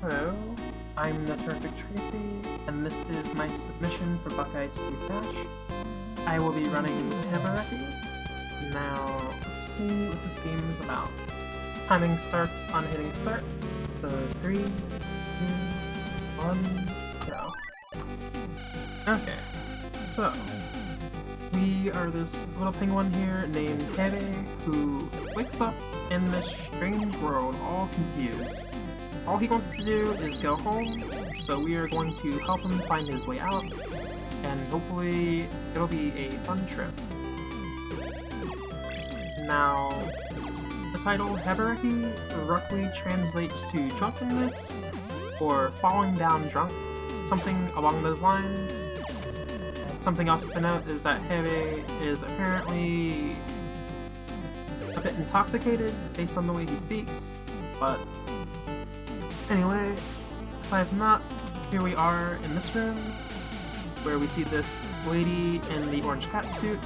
Hello, I'm the Terrific Tracy, and this is my submission for Buckeye's Free Cash. I will be running Hebereke. Now, let's see what this game is about. Timing starts on hitting start. So 3, 2, 1, go. Okay, so we are this little penguin here named Hebereke who wakes up in this strange world all confused. All he wants to do is go home, so we are going to help him find his way out, and hopefully it'll be a fun trip. Now, the title Hebereke roughly translates to drunkenness, or falling down drunk, something along those lines. Something else to note is that Hebereke is apparently a bit intoxicated based on the way he speaks, but anyway, aside from that, here we are in this room, where we see this lady in the orange cat suit.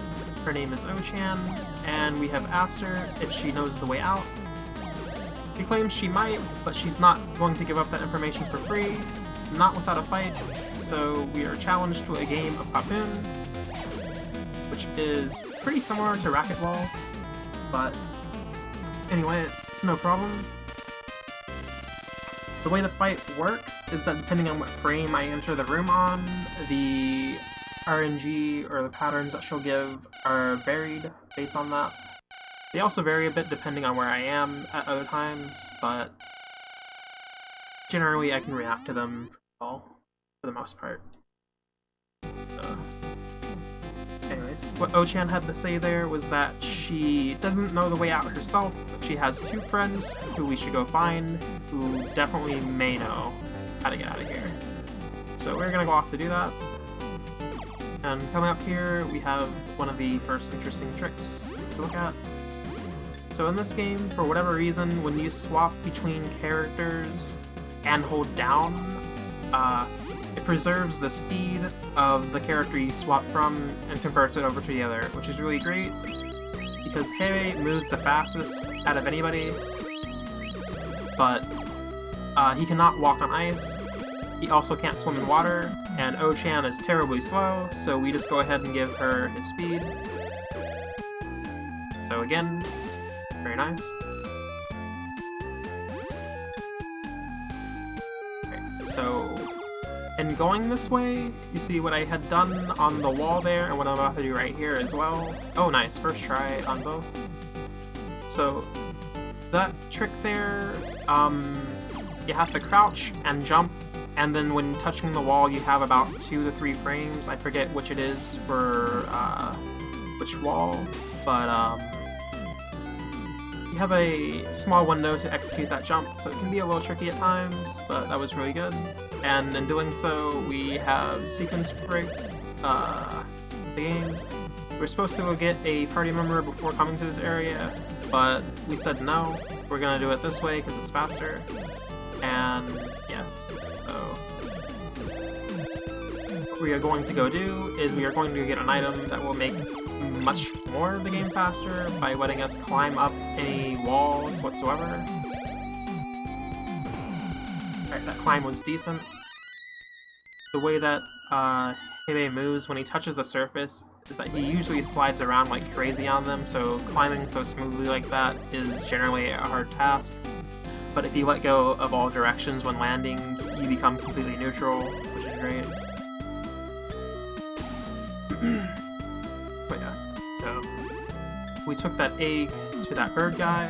Her name is O-chan, and we have asked her if she knows the way out. She claims she might, but she's not going to give up that information for free, not without a fight, so we are challenged to a game of Harpoon, which is pretty similar to Racquetball, but anyway, it's no problem. The way the fight works is that depending on what frame I enter the room on, the RNG or the patterns that she'll give are varied based on that. They also vary a bit depending on where I am at other times, but generally I can react to them all for the most part. So, anyways, what O-chan had to say there was that she doesn't know the way out herself, but she has 2 friends who we should go find, who definitely may know how to get out of here. So we're gonna go off to do that. And coming up here, we have one of the first interesting tricks to look at. So in this game, for whatever reason, when you swap between characters and hold down, it preserves the speed of the character you swap from and converts it over to the other, which is really great, because Hebereke moves the fastest out of anybody, but he cannot walk on ice. He also can't swim in water, and O-chan is terribly slow, so we just go ahead and give her his speed. So again, very nice. Okay, so in going this way, you see what I had done on the wall there, and what I'm about to do right here as well. Oh nice, first try on both. So that trick there, you have to crouch and jump, and then when touching the wall you have about 2 to 3 frames. I forget which it is for which wall, but you have a small window to execute that jump, so it can be a little tricky at times, but that was really good. And in doing so, we have sequence break the game. We're supposed to go get a party member before coming to this area, but we said no, we're gonna do it this way because it's faster. And yes, so what we are going to go do is we are going to get an item that will make much more of the game faster by letting us climb up any walls whatsoever. Alright, that climb was decent. The way that Hebereke moves when he touches the surface is that he usually slides around like crazy on them, so climbing so smoothly like that is generally a hard task. But if you let go of all directions when landing, you become completely neutral, which is great. But yes, so we took that egg to that bird guy,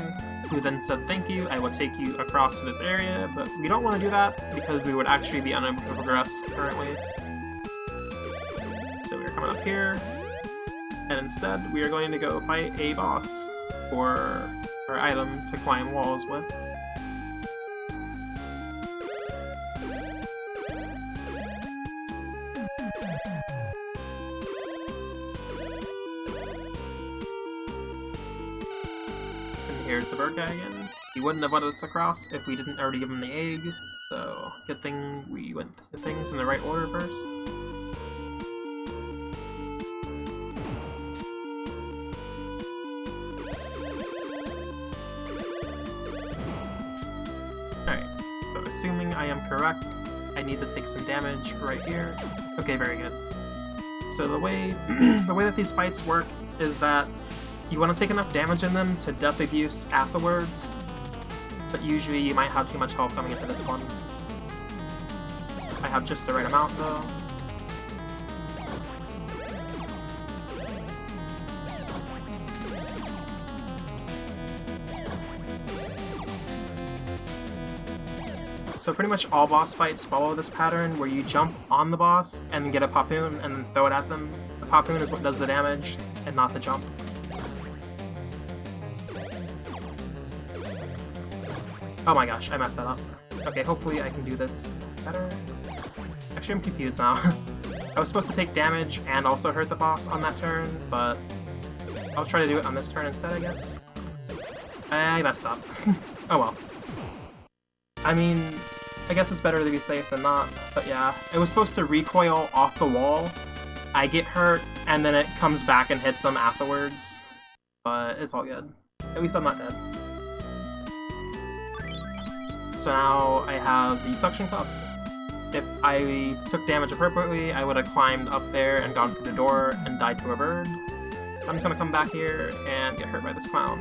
who then said thank you, I will take you across to this area, but we don't want to do that because we would actually be unable to progress currently. So we're coming up here, and instead we are going to go fight a boss for our item to climb walls with. Here's the bird guy again. He wouldn't have let us across if we didn't already give him the egg, so good thing we went to things in the right order first. Alright, so assuming I am correct, I need to take some damage right here. Okay, very good. So the way that these fights work is that you want to take enough damage in them to death abuse afterwards, but usually you might have too much health coming into this one. I have just the right amount though. So pretty much all boss fights follow this pattern where you jump on the boss and get a Papoon and then throw it at them. The Papoon is what does the damage and not the jump. Oh my gosh, I messed that up. Okay, hopefully I can do this better. Actually, I'm confused now. I was supposed to take damage and also hurt the boss on that turn, but I'll try to do it on this turn instead, I guess. I messed up. Oh well. I mean, I guess it's better to be safe than not, but yeah. It was supposed to recoil off the wall, I get hurt, and then it comes back and hits them afterwards. But it's all good. At least I'm not dead. So now I have the suction cups. If I took damage appropriately, I would have climbed up there and gone through the door and died to a bird. I'm just gonna come back here and get hurt by this clown.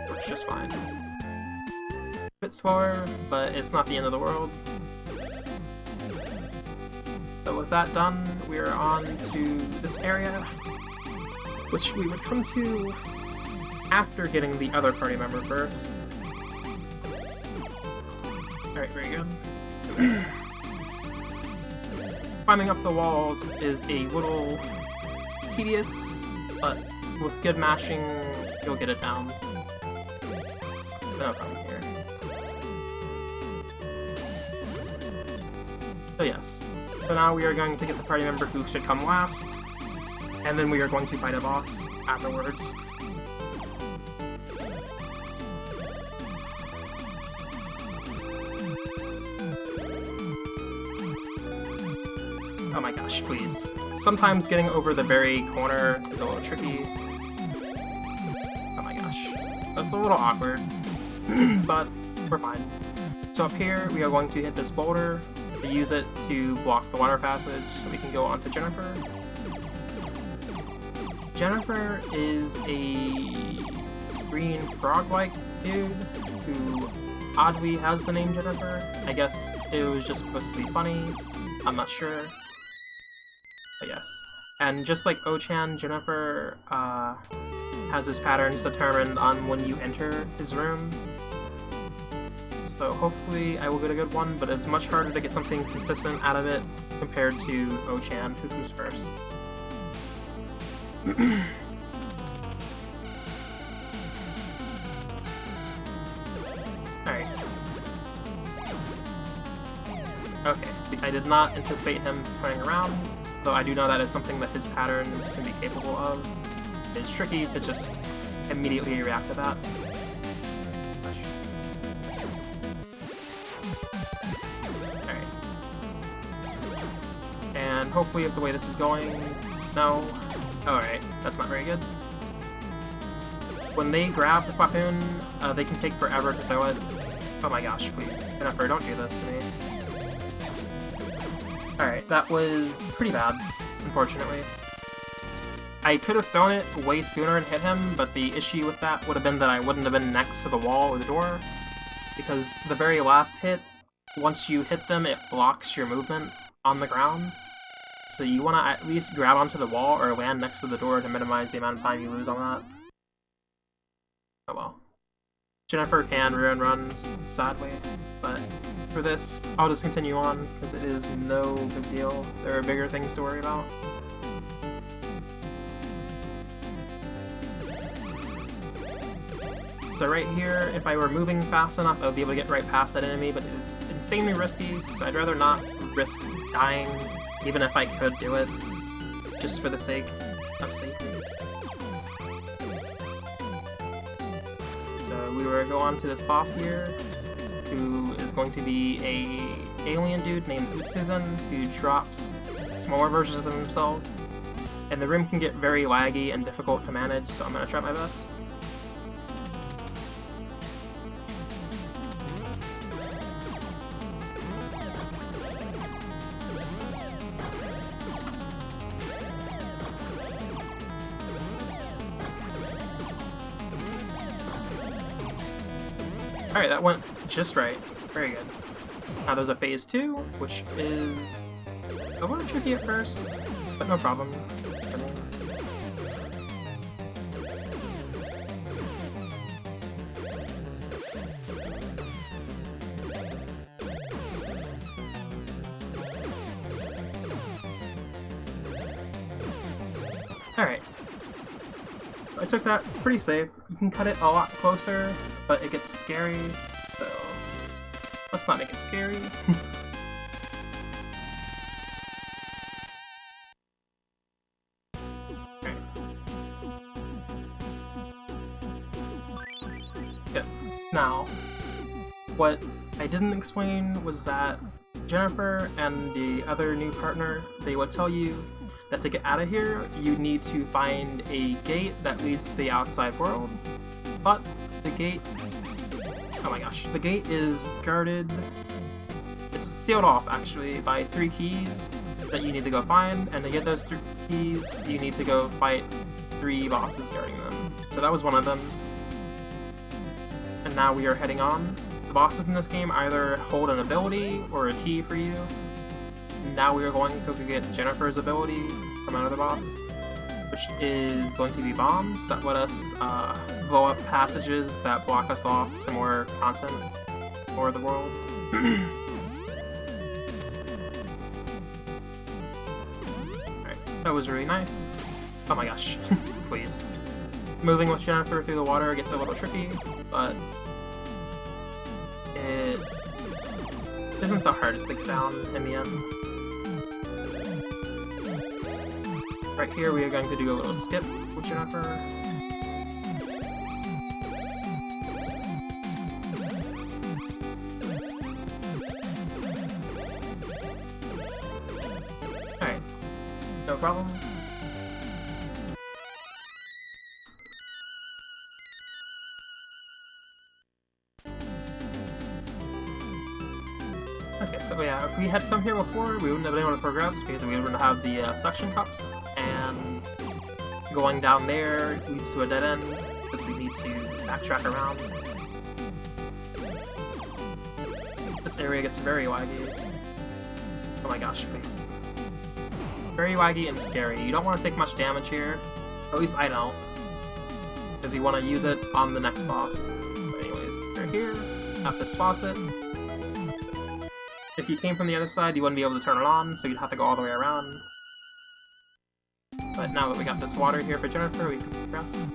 Works just fine. A bit slower, but it's not the end of the world. So with that done, we are on to this area, which we would come to after getting the other party member first. Alright, very good. Climbing up the walls is a little tedious, but with good mashing, you'll get it down. No problem here. So yes, so now we are going to get the party member who should come last, and then we are going to fight a boss afterwards. Oh my gosh, please. Sometimes getting over the very corner is a little tricky. Oh my gosh. That's a little awkward, but we're fine. So up here, we are going to hit this boulder to use it to block the water passage so we can go on to Jennifer. Jennifer is a green frog-like dude who oddly has the name Jennifer. I guess it was just supposed to be funny. I'm not sure. But yes. And just like Ochan, Jennifer has his patterns determined on when you enter his room. So hopefully I will get a good one, but it's much harder to get something consistent out of it compared to Ochan, who comes first. Alright. Okay, see, I did not anticipate him turning around, though I do know that it's something that his patterns can be capable of. It's tricky to just immediately react to that. Alright. And hopefully with the way this is going... No. Alright, that's not very good. When they grab the Papoon, they can take forever to throw it. Oh my gosh, please. Jennifer, don't do this to me. Alright, that was pretty bad, unfortunately. I could have thrown it way sooner and hit him, but the issue with that would have been that I wouldn't have been next to the wall or the door, because the very last hit, once you hit them, it blocks your movement on the ground. So you want to at least grab onto the wall or land next to the door to minimize the amount of time you lose on that. Oh well. Jennifer can ruin runs, sadly, but for this, I'll just continue on, because it is no big deal. There are bigger things to worry about. So right here, if I were moving fast enough, I would be able to get right past that enemy, but it is insanely risky, so I'd rather not risk dying, even if I could do it, just for the sake of safety. So we will go on to this boss here, who is going to be a alien dude named Utsuzan, who drops smaller versions of himself, and the room can get very laggy and difficult to manage, so I'm going to try my best. Alright, that went just right. Very good. Now there's a phase 2, which is a little tricky at first, but no problem. Alright. I took that pretty safe. You can cut it a lot closer, but it gets scary, so let's not make it scary. Alright. Good. Now, what I didn't explain was that Jennifer and the other new partner, they would tell you that to get out of here, you need to find a gate that leads to the outside world. But the gate... oh my gosh. The gate is guarded... it's sealed off, actually, by 3 keys that you need to go find, and to get those 3 keys, you need to go fight 3 bosses guarding them. So that was one of them. And now we are heading on. The bosses in this game either hold an ability or a key for you. Now we are going to get Jennifer's ability from another boss, which is going to be bombs that let us blow up passages that block us off to more content for the world. Alright, that was really nice. Oh my gosh, please. Moving with Jennifer through the water gets a little tricky, but it isn't the hardest to get down in the end. Right here we are going to do a little skip with Jennifer. Alright, no problem. Okay, so yeah, if we had come here before, we wouldn't have been able to progress because we wouldn't have the suction cups, and going down there leads to a dead end because we need to backtrack around. This area gets very laggy. Oh my gosh, please. Very laggy and scary. You don't want to take much damage here. At least I don't. Because you want to use it on the next boss. But anyways, we're here at this faucet. If you came from the other side, you wouldn't be able to turn it on, so you'd have to go all the way around. But now that we got this water here for Jennifer, we can progress.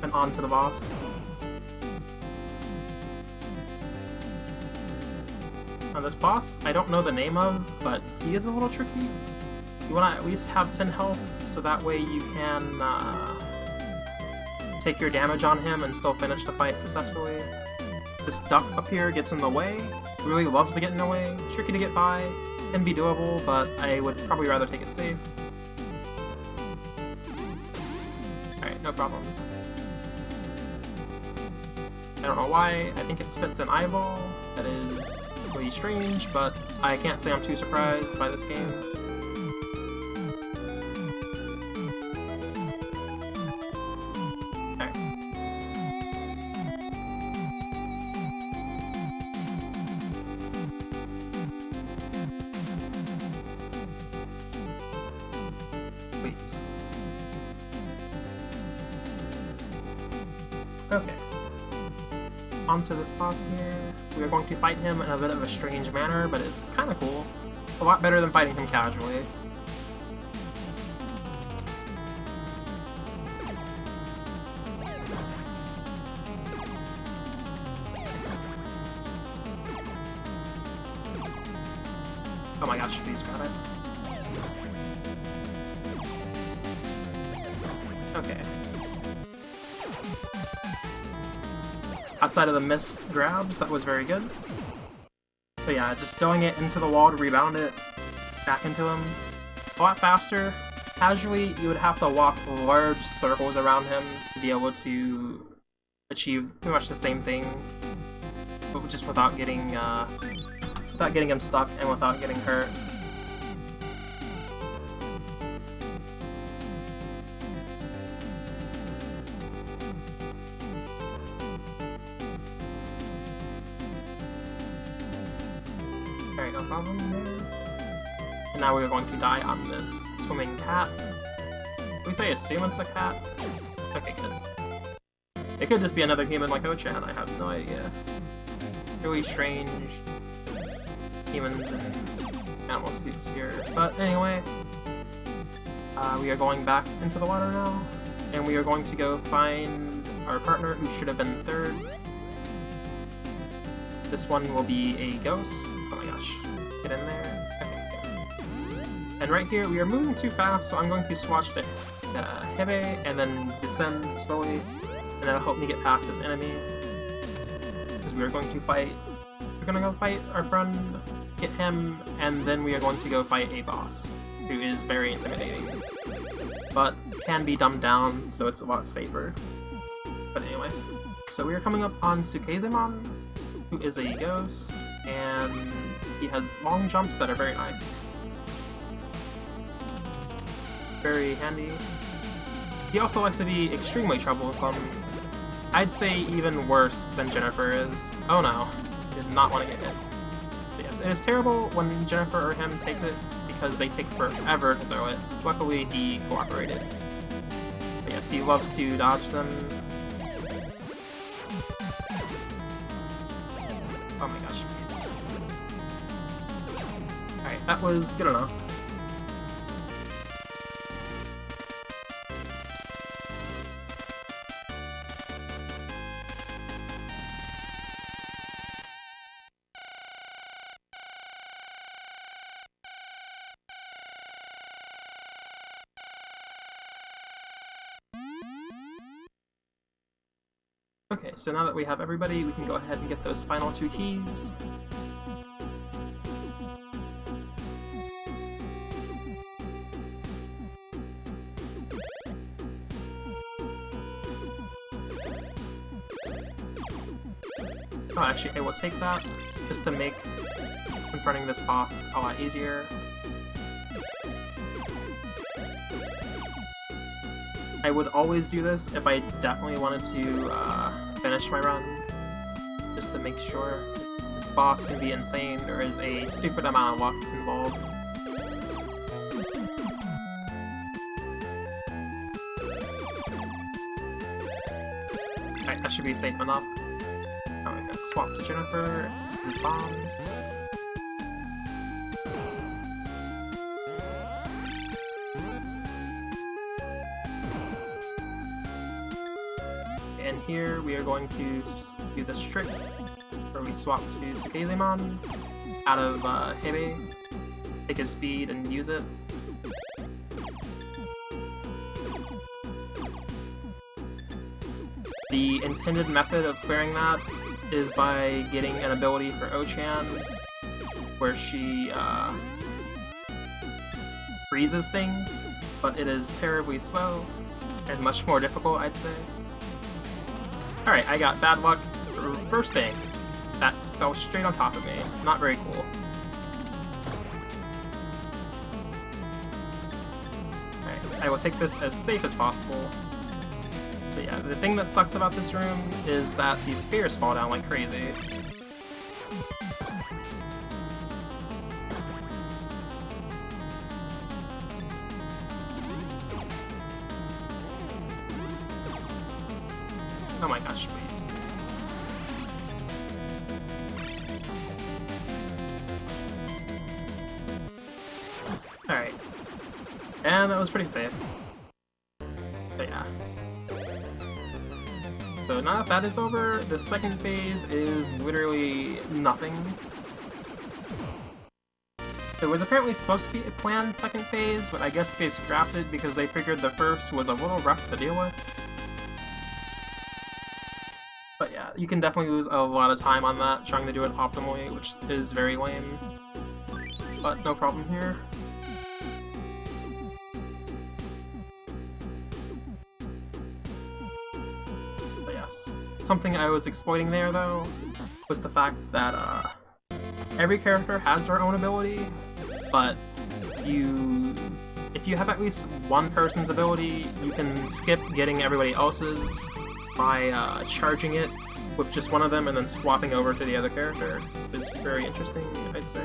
And on to the boss. Now this boss, I don't know the name of, but he is a little tricky. You want to at least have 10 health, so that way you can take your damage on him and still finish the fight successfully. This duck up here gets in the way, really loves to get in the way, tricky to get by, can be doable, but I would probably rather take it safe. Alright, no problem. I don't know why, I think it spits an eyeball. That is really strange, but I can't say I'm too surprised by this game. Okay. Onto this boss here. We are going to fight him in a bit of a strange manner, but it's kind of cool. A lot better than fighting him casually. Oh my gosh, please grab it. Okay. Outside of the miss grabs, that was very good. So yeah, just throwing it into the wall to rebound it back into him. A lot faster. Casually, you would have to walk large circles around him to be able to achieve pretty much the same thing, but just without getting him stuck and without getting hurt. Alright, no problem there. And now we're going to die on this swimming cat. Can we say assume it's a cat? Okay, good. It could just be another human like Ochan, I have no idea. Really strange humans and animal suits here. But anyway, we are going back into the water now, and we are going to go find our partner who should have been third. This one will be a ghost. Oh my gosh. Get in there. Okay, good. And right here, we are moving too fast, so I'm going to swatch to Hebe and then descend slowly, and that'll help me get past this enemy. Because we are going to fight. We're gonna go fight our friend, get him, and then we are going to go fight a boss who is very intimidating, but can be dumbed down, so it's a lot safer. But anyway, so we are coming up on Sukezemon, who is a ghost, and he has long jumps that are very nice. Very handy. He also likes to be extremely troublesome. I'd say even worse than Jennifer is. Oh no, he did not want to get hit. But yes, it is terrible when Jennifer or him take it, because they take forever to throw it. Luckily, he cooperated. But yes, he loves to dodge them. Oh my gosh, please. Alright, that was good enough. Okay, so now that we have everybody, we can go ahead and get those final 2 keys. Oh, actually, I will take that, just to make confronting this boss a lot easier. I would always do this if I definitely wanted to finish my run, just to make sure this boss can be insane. There is a stupid amount of luck involved. Alright, that should be safe enough. Oh, I got swapped to Jennifer. This is bombs. And here we are going to do this trick where we swap to Sukezemon out of Hebe, take his speed and use it. The intended method of clearing that is by getting an ability for Ochan where she freezes things, but it is terribly slow and much more difficult, I'd say. Alright, I got bad luck for first thing. That fell straight on top of me. Not very cool. Alright, I will take this as safe as possible. But yeah, the thing that sucks about this room is that these spheres fall down like crazy. Oh my gosh, please. Alright. And that was pretty safe. But yeah. So now that that is over, the second phase is literally nothing. There was apparently supposed to be a planned second phase, but I guess they scrapped it because they figured the first was a little rough to deal with. But yeah, you can definitely lose a lot of time on that, trying to do it optimally, which is very lame. But no problem here. But yes, something I was exploiting there, though, was the fact that every character has their own ability, but if you have at least one person's ability, you can skip getting everybody else's by charging it with just one of them and then swapping over to the other character is very interesting, I'd say.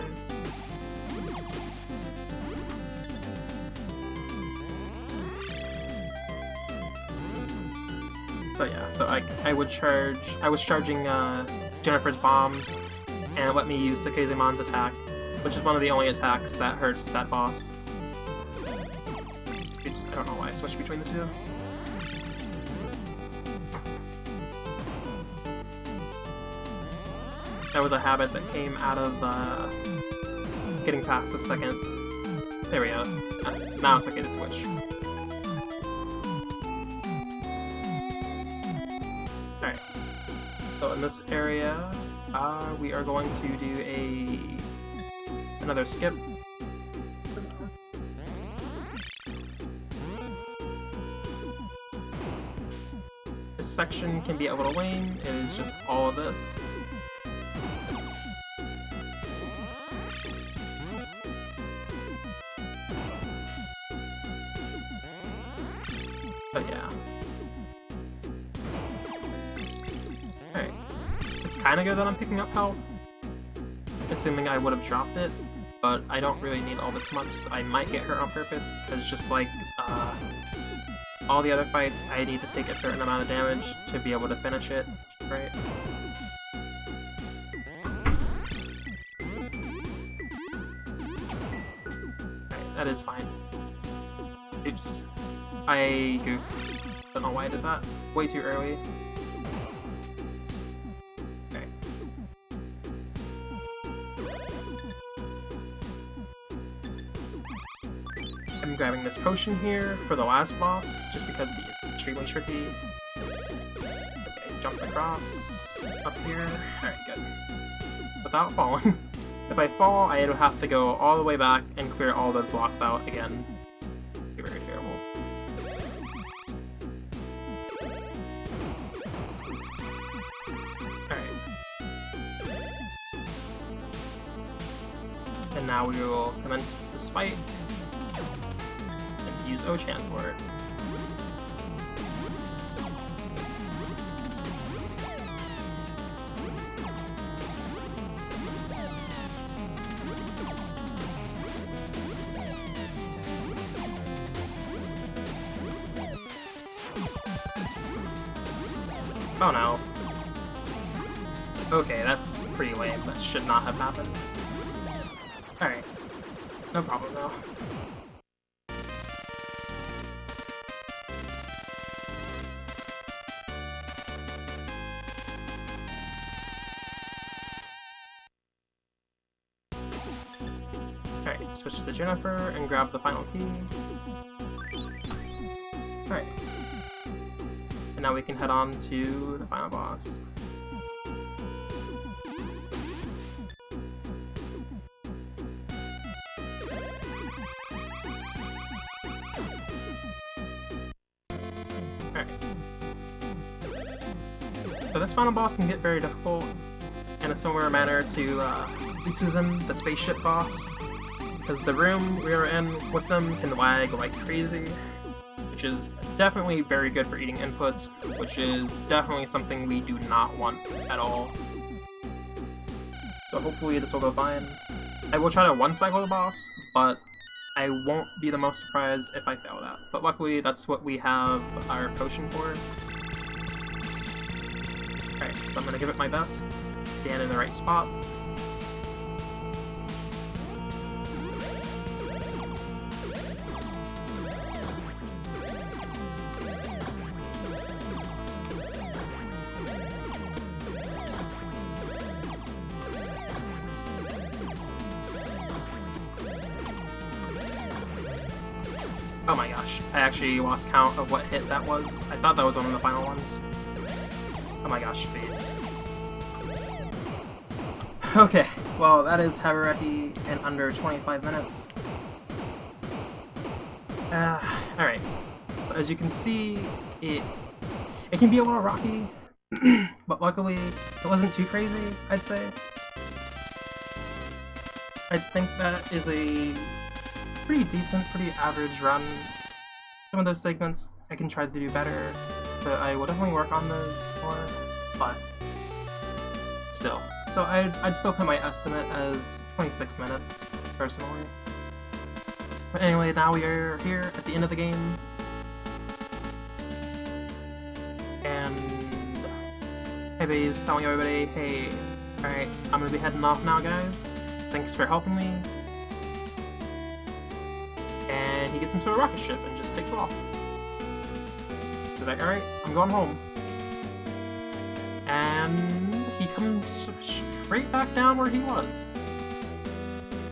So yeah, so I was charging Jennifer's bombs, and it let me use Sakezemon's attack, which is one of the only attacks that hurts that boss. Oops, I don't know why I switched between the two. That was a habit that came out of getting past the second. There we go. Now it's okay to switch. Alright. So in this area, we are going to do another skip. This section can be a little lame. It is just all of this. But yeah. Alright. It's kinda good that I'm picking up health, assuming I would have dropped it, but I don't really need all this much, so I might get hurt on purpose, because just like all the other fights, I need to take a certain amount of damage to be able to finish it, right? Alright, that is fine. Oops. I goofed. Don't know why I did that. Way too early. Okay. I'm grabbing this potion here for the last boss, just because he is extremely tricky. Okay, jump across. Up here. Alright, good. Without falling. If I fall, I would have to go all the way back and clear all those blocks out again. Very terrible. And now we will commence this fight and use Ochan for it. Oh no. Okay, that's pretty lame. That should not have happened. Alright. No problem though. Alright, switch to Jennifer and grab the final key. Alright. And now we can head on to the final boss. So this final boss can get very difficult in a similar manner to Utsuzan, the spaceship boss, because the room we are in with them can lag like crazy, which is definitely very good for eating inputs, which is definitely something we do not want at all. So hopefully this will go fine. I will try to one-cycle the boss, but I won't be the most surprised if I fail that. But luckily that's what we have our potion for. Alright, so I'm gonna give it my best. Stand in the right spot. Oh my gosh, I actually lost count of what hit that was. I thought that was one of the final ones. Oh my gosh, please. Okay, well that is Hebereke in under 25 minutes. Alright. As you can see, it can be a little rocky, but luckily it wasn't too crazy, I'd say. I think that is a pretty decent, pretty average run. Some of those segments I can try to do better, but I will definitely work on those more. But still. So I'd still put my estimate as 26 minutes, personally. But anyway, now we are here at the end of the game. And Hebe's telling everybody, hey, alright, I'm gonna be heading off now, guys. Thanks for helping me. And he gets into a rocket ship and just takes off. He's like, alright, I'm going home. And he comes straight back down where he was.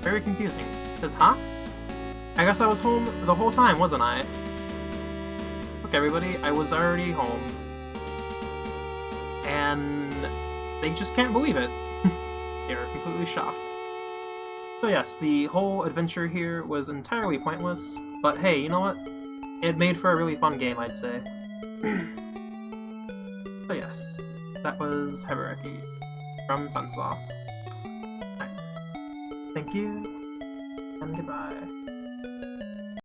Very confusing. He says, huh? I guess I was home the whole time, wasn't I? Look, everybody, I was already home. And they just can't believe it. They're completely shocked. So yes, the whole adventure here was entirely pointless, but hey, you know what? It made for a really fun game, I'd say. So yes, that was Hebereke from Sunsaw. Right. Thank you, and goodbye.